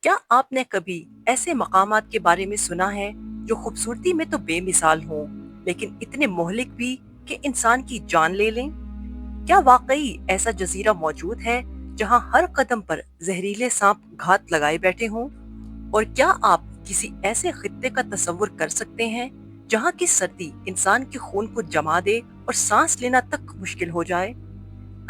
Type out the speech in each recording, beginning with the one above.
क्या आपने कभी ऐसे मकामात के बारे में सुना है जो खूबसूरती में तो बेमिसाल हों, लेकिन इतने मोहलिक भी कि इंसान की जान ले लें? क्या वाकई ऐसा जजीरा मौजूद है जहां हर कदम पर जहरीले सांप घात लगाए बैठे हों? और क्या आप किसी ऐसे खित्ते का तस्वुर कर सकते हैं जहां की सर्दी इंसान के खून को जमा दे और सांस लेना तक मुश्किल हो जाए?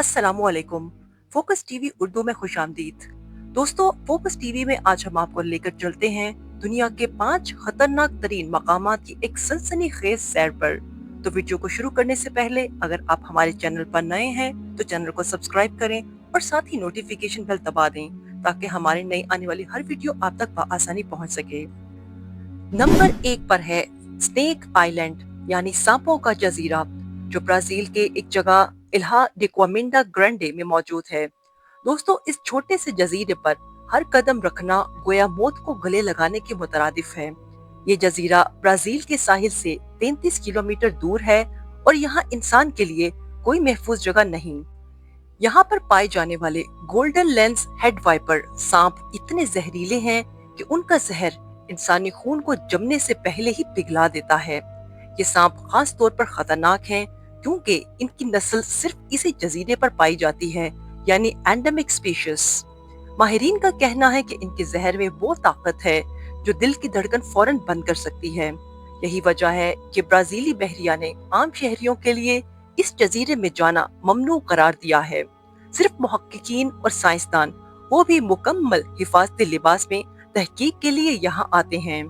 अस्सलामुअलैकुम। फोकस टीवी उर्दू में खुशामदीद। दोस्तों, फोकस टीवी में आज हम आपको लेकर चलते हैं दुनिया के 5 खतरनाक तरीन मकामात की एक सनसनीखेज सैर पर। तो वीडियो को शुरू करने से पहले अगर आप हमारे चैनल पर नए हैं तो चैनल को सब्सक्राइब करें और साथ ही नोटिफिकेशन बेल दबा दें ताकि हमारी नई आने वाली हर वीडियो आप तक आसानी पहुंच सके। नंबर 1 पर है स्नेक आइलैंड यानी सांपों का जजीरा, जो ब्राजील के एक जगह इल्हा डिक्वामिंडा ग्रैंडे में मौजूद है। दोस्तों, इस छोटे से जजीरे पर हर कदम रखना गोया मौत को गले लगाने के मुतरादिफ है। ये जजीरा ब्राजील के साहिल से 33 किलोमीटर दूर है और यहाँ इंसान के लिए कोई महफूज जगह नहीं। यहाँ पर पाए जाने वाले गोल्डन लेंस हेड वाइपर सांप इतने जहरीले हैं कि उनका जहर इंसानी खून को जमने से पहले ही पिघला देता है। ये सांप खास तौर पर खतरनाक हैं क्योंकि इनकी नस्ल सिर्फ इसी जजीरे पर पाई जाती है, यानी एंडेमिक स्पीशीज। माहिरीन का कहना है कि इनके जहर में वो ताकत है जो दिल की धड़कन फौरन बंद कर सकती है। यही वजह है कि ब्राजीली बहरिया ने आम शहरियों के लिए इस जजीरे में जाना ममनू करार दिया है। सिर्फ मुहक्किकीन और साइंसदान, वो भी मुकम्मल हिफाजती लिबास में तहकीक के लिए यहाँ आते हैं।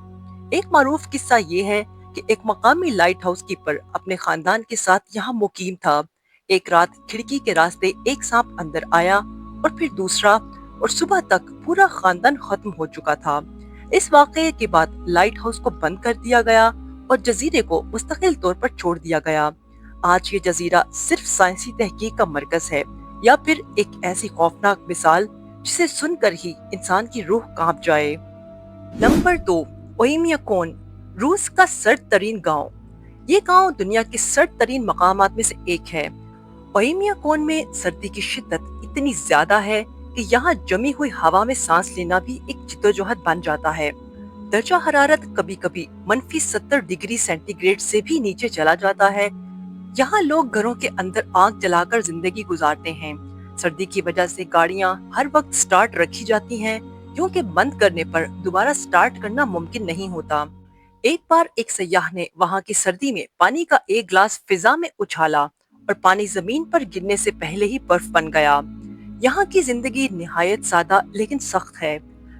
एक मारूफ किस्सा ये है कि एक मकामी लाइट हाउस कीपर अपने खानदान के साथ यहाँ मुकीम था। एक रात खिड़की के रास्ते एक सांप अंदर आया और फिर दूसरा, और सुबह तक पूरा खानदान खत्म हो चुका था। इस वाकये के बाद लाइट हाउस को बंद कर दिया गया और जजीरे को मुस्तकिल तौर पर छोड़ दिया गया। आज ये जजीरा सिर्फ साइंसी तहकीक का मरकज है या फिर एक ऐसी खौफनाक मिसाल जिसे सुनकर ही इंसान की रूह कांप जाए। नंबर 2, ओइमियाकोन, रूस का सर्द तरीन गाँव। ये गांव दुनिया के सर्द तरीन मकामात में से एक है। ओइमियाकोन में सर्दी की शिद्दत इतनी ज्यादा है कि यहाँ जमी हुई हवा में सांस लेना भी एक जिद्दोजहद बन जाता है। दर्जा हरारत कभी कभी -70 डिग्री सेंटीग्रेड से भी नीचे चला जाता है। यहाँ लोग घरों के अंदर आग जलाकर जिंदगी गुजारते हैं। सर्दी की वजह से गाड़ियाँ हर वक्त स्टार्ट रखी जाती हैं क्योंकि बंद करने पर दोबारा स्टार्ट करना मुमकिन नहीं होता। एक बार एक सयाह ने वहाँ की सर्दी में पानी का एक गिलास फिजा में उछाला और पानी जमीन पर गिरने से पहले ही बर्फ बन गया। यहाँ की जिंदगी निहायत सादा लेकिन सख्त है।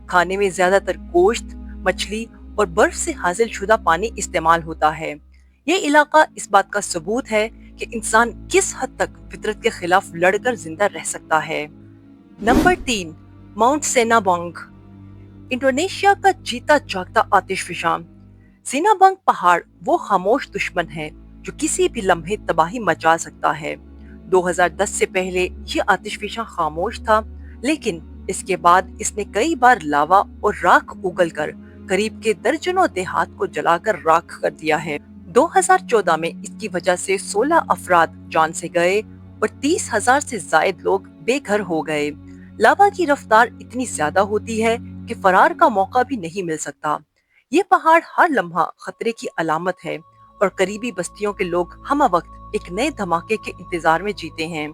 खाने में ज्यादातर गोश्त, मछली और बर्फ से हासिल शुदा पानी इस्तेमाल होता है। ये इलाका इस बात का सबूत है कि इंसान किस हद तक फितरत के खिलाफ लड़कर जिंदा रह सकता है। नंबर 3, माउंट सेनाबंग, इंडोनेशिया का जीता जागता आतिशफशां। सिनाबंग पहाड़ वो खामोश दुश्मन है जो किसी भी लम्हे तबाही मचा सकता है। 2010 से पहले ये आतिशफशां खामोश था, लेकिन इसके बाद इसने कई बार लावा और राख उगलकर करीब के दर्जनों देहात को जलाकर राख कर दिया है। 2014 में इसकी वजह से 16 अफराद जान से गए और 30,000 से जायद लोग बेघर हो गए। लावा की रफ्तार इतनी ज्यादा होती है कि फरार का मौका भी नहीं मिल सकता। ये पहाड़ हर लम्हा खतरे की अलामत है और करीबी बस्तियों के लोग हम वक्त एक नए धमाके के इंतजार में जीते हैं।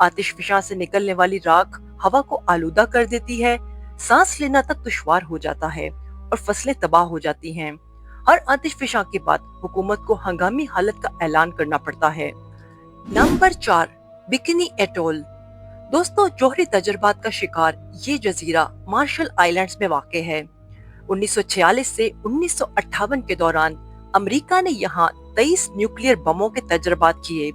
आतिशफशां से निकलने वाली राख हवा को आलूदा कर देती है, सांस लेना तक दुश्वार हो जाता है और फसलें तबाह हो जाती हैं। हर आतिशफशां के बाद हुकूमत को हंगामी हालत का ऐलान करना पड़ता है। Number 4, bikini atoll. दोस्तों, जोहरी तजर्बात का शिकार ये जजीरा मार्शल आइलैंड्स में वाक़ है। 1946 से 1958 के दौरान अमेरिका ने यहाँ 23 न्यूक्लियर बमों के तजर्बात किए,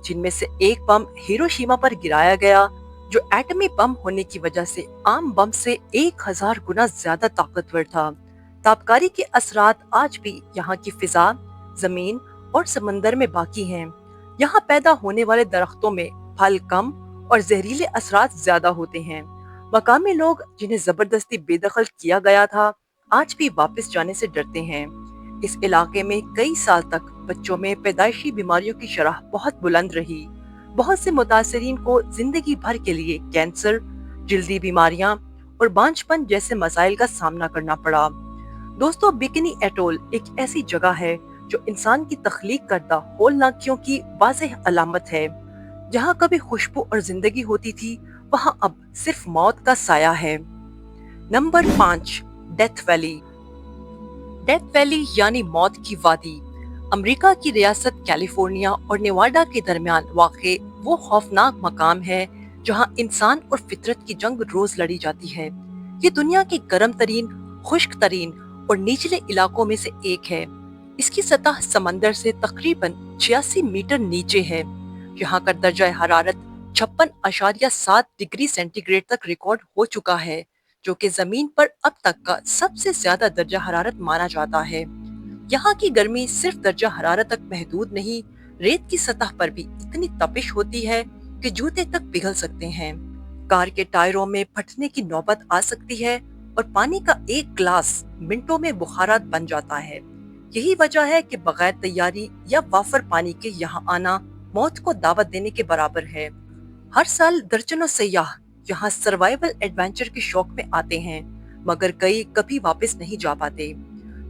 जिनमें से एक बम हिरोशिमा पर गिराया गया, जो एटमी बम होने की वजह से आम बम से 1000 गुना ज्यादा ताकतवर था। ताबकारी के असरात आज भी यहाँ की फिजा, जमीन और समंदर में बाकी हैं। यहाँ पैदा होने वाले दरख्तों में फल कम और जहरीले असरात ज्यादा होते हैं। मकामी लोग जिन्हें जबरदस्ती बेदखल किया गया था, आज भी वापस जाने से डरते हैं। इस इलाके में कई साल तक बच्चों में पैदाइशी बीमारियों की शरह बहुत बुलंद रही। बहुत से मुतासरीन को जिंदगी भर के लिए कैंसर, जल्दी बीमारियां और बांझपन जैसे मसाइल का सामना करना पड़ा। दोस्तों, बिकिनी एटोल एक ऐसी जगह है जो इंसान की तख्लीक करदा होलनाकियों की वाज़ेह अलामत है। जहाँ कभी खुशबू और जिंदगी होती थी, वहाँ अब सिर्फ मौत का साया है। Number 5, death valley. Death valley यानी मौत की वादी अमेरिका की रियासत कैलिफोर्निया और नेवाडा के दरमियान वाक़े वो खौफनाक मकाम है जहाँ इंसान और फितरत की जंग रोज लड़ी जाती है। ये दुनिया की गर्म तरीन, खुश्क तरीन और निचले इलाकों में से एक है। इसकी सतह समंदर से तकरीबन 86 मीटर नीचे है। यहाँ का दर्जा हरारत 56.7 डिग्री सेंटीग्रेड तक रिकॉर्ड हो चुका है, जो कि जमीन पर अब तक का सबसे ज्यादा दर्जा हरारत माना जाता है। यहाँ की गर्मी सिर्फ दर्जा हरारत तक महदूद नहीं, रेत की सतह पर भी इतनी तपिश होती है कि जूते तक पिघल सकते हैं। कार के टायरों में फटने की नौबत आ सकती है और पानी का एक ग्लास मिनटों में बुखारात बन जाता है। यही वजह है कि बगैर तैयारी या वाफर पानी के यहाँ आना मौत को दावत देने के बराबर है। हर साल दर्जनों सयाह यहाँ सर्वाइवल एडवेंचर के शौक में आते हैं, मगर कई कभी वापस नहीं जा पाते।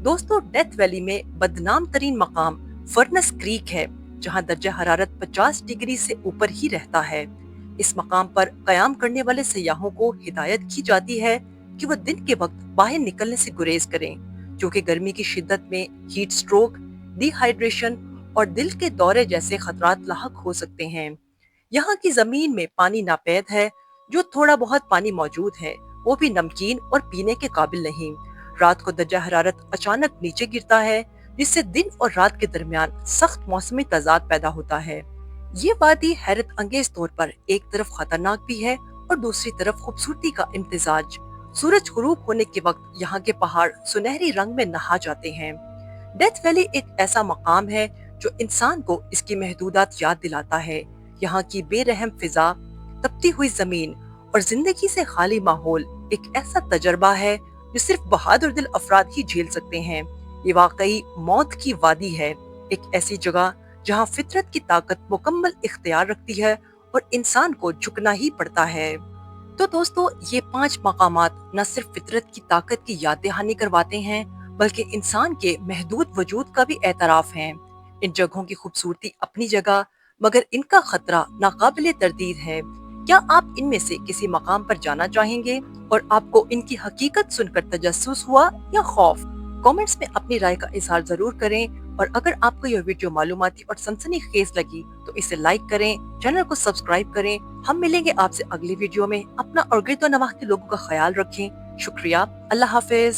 दोस्तों, डेथ वैली में बदनाम तरीन मकाम फर्नस क्रीक है, जहाँ दर्जा हरारत 50 डिग्री से ऊपर ही रहता है। इस मकाम पर कयाम करने वाले सयाहों को हिदायत की जाती है कि वो दिन के वक्त बाहर निकलने से गुरेज करें, जो कि गर्मी की शिद्दत में हीट स्ट्रोक, डिहाइड्रेशन और दिल के दौरे जैसे खतरात लाहक हो सकते हैं। यहाँ की जमीन में पानी नापैद है। जो थोड़ा बहुत पानी मौजूद है वो भी नमकीन और पीने के काबिल नहीं। रात को दर्जा हरारत अचानक नीचे गिरता है, जिससे दिन और रात के दरमियान सख्त मौसमी तजाद पैदा होता है। ये वादी हैरत अंगेज तौर पर एक तरफ खतरनाक भी है और दूसरी तरफ खूबसूरती का इम्तिजाज। सूरज गुरूब होने के वक्त यहाँ के पहाड़ सुनहरी रंग में नहा जाते हैं। डेथ वैली एक ऐसा मकाम है जो इंसान को इसकी महदूदात याद दिलाता है। यहाँ की बेरहम फिजा, तपती हुई जमीन और जिंदगी से खाली माहौल एक ऐसा तजर्बा है जो सिर्फ बहादुर दिल अफराद ही झेल सकते हैं। ये वाकई मौत की वादी है, एक ऐसी जगह जहाँ फितरत की ताकत मुकम्मल इख्तियार रखती है और इंसान को झुकना ही पड़ता है। तो दोस्तों, ये 5 मकामात न सिर्फ फितरत की ताकत की याद दहानी करवाते हैं, बल्कि इंसान के महदूद वजूद का भी एतराफ हैं। इन जगहों की खूबसूरती अपनी जगह, मगर इनका खतरा नाकाबिले तरदीद है। क्या आप इनमें से किसी मकाम पर जाना चाहेंगे और आपको इनकी हकीकत सुनकर तजस्सुस हुआ या खौफ? कमेंट्स में अपनी राय का इजहार जरूर करें, और अगर आपको यह वीडियो मालूमाती और सनसनीखेज लगी तो इसे लाइक करें, चैनल को सब्सक्राइब करें। हम मिलेंगे आपसे अगली वीडियो में। अपना और गिरदो नवाह के लोगों का ख्याल रखें। शुक्रिया। अल्लाह हाफिज।